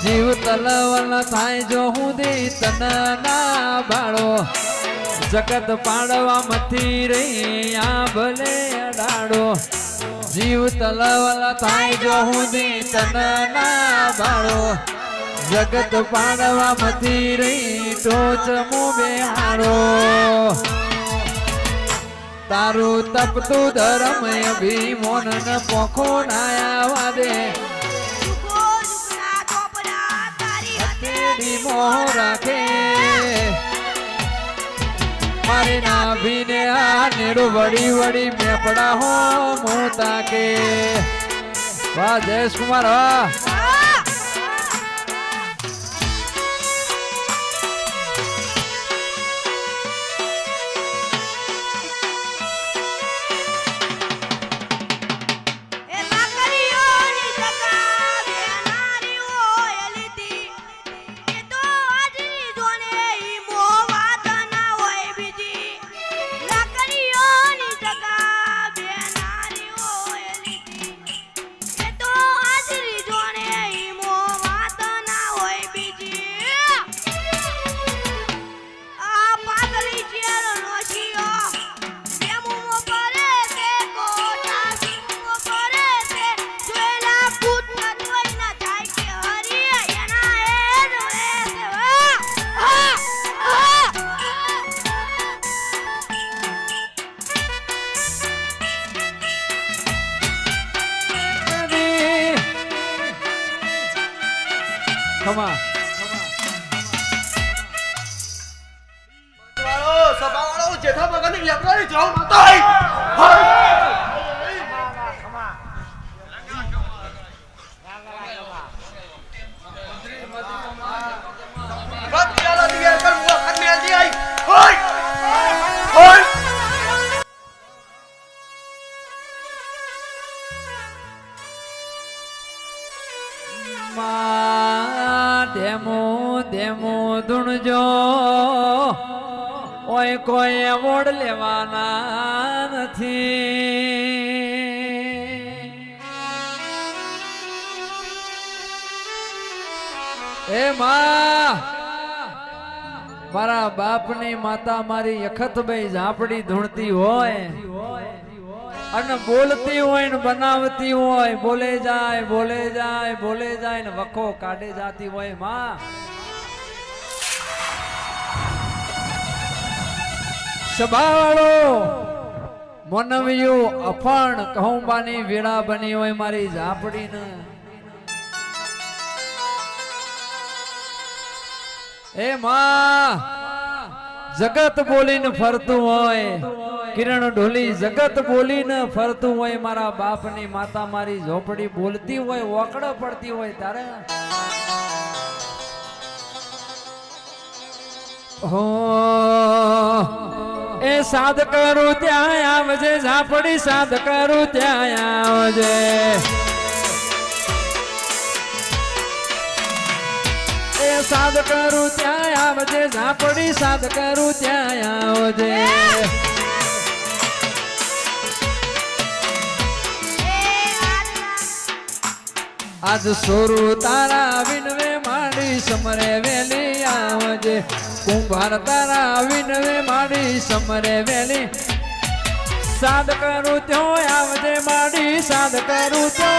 જીવ તલવલ થાય જો હુંદી તન ના બાળો જગત પાડવા મથી રહી આ ભલે અડાડો જીવ તલવલ થાય જો હુંદી તન ના બાળો જગત પાડવા મથી રહી ટોચ મુબે હારો તારું તપતું ધર્મ અભિમોન ન પોખો નાયા વાદે મોહ રાખે મારે નાભીને આ નેડો વડી વડી મેપડા હો મોતા કે વાહ જયેશ કુમાર વાહ ખમા સભાવાળો જેઠા ભગતની યાત્રાએ જાવ માતા ધેમો ધેમો ધૂણજો ઓય કોઈ એવોર્ડ લેવાના નથી એ માં મારા બાપની માતા મારી યખતભાઈ ઝાપડી ધૂણતી હોય અને બોલતી હોય ને બનાવતી હોય બોલે જાય બોલે જાય બોલે જાય ને વખો કાઢે જાતી હોય માં સભાવાળો મનવ્યું અફણ કહુંબાની વેળા બની હોય મારી ઝાપડી ને એ માં જગત બોલીને ફરતું હોય કિરણ ઢોલી જગત બોલીને ફરતું હોય મારા બાપની માતા મારી ઝોપડી બોલતી હોય ઓકડ પડતી હોય તારે હો એ સાદ કરું ત્યાં આવજે ઝાપડી સાદ કરું ત્યાં આવજે એ સાદ કરું ત્યાં આવજે ઝાપડી સાદ કરું ત્યાં આવજે આજ સોરું તારા વિનવે માડી સમરે વેલી આવજે કુંભાર તારા વિનવે માડી સમરે વેલી સાદ કરું ત્યો આવજે માડી સાદ કરું ત્યો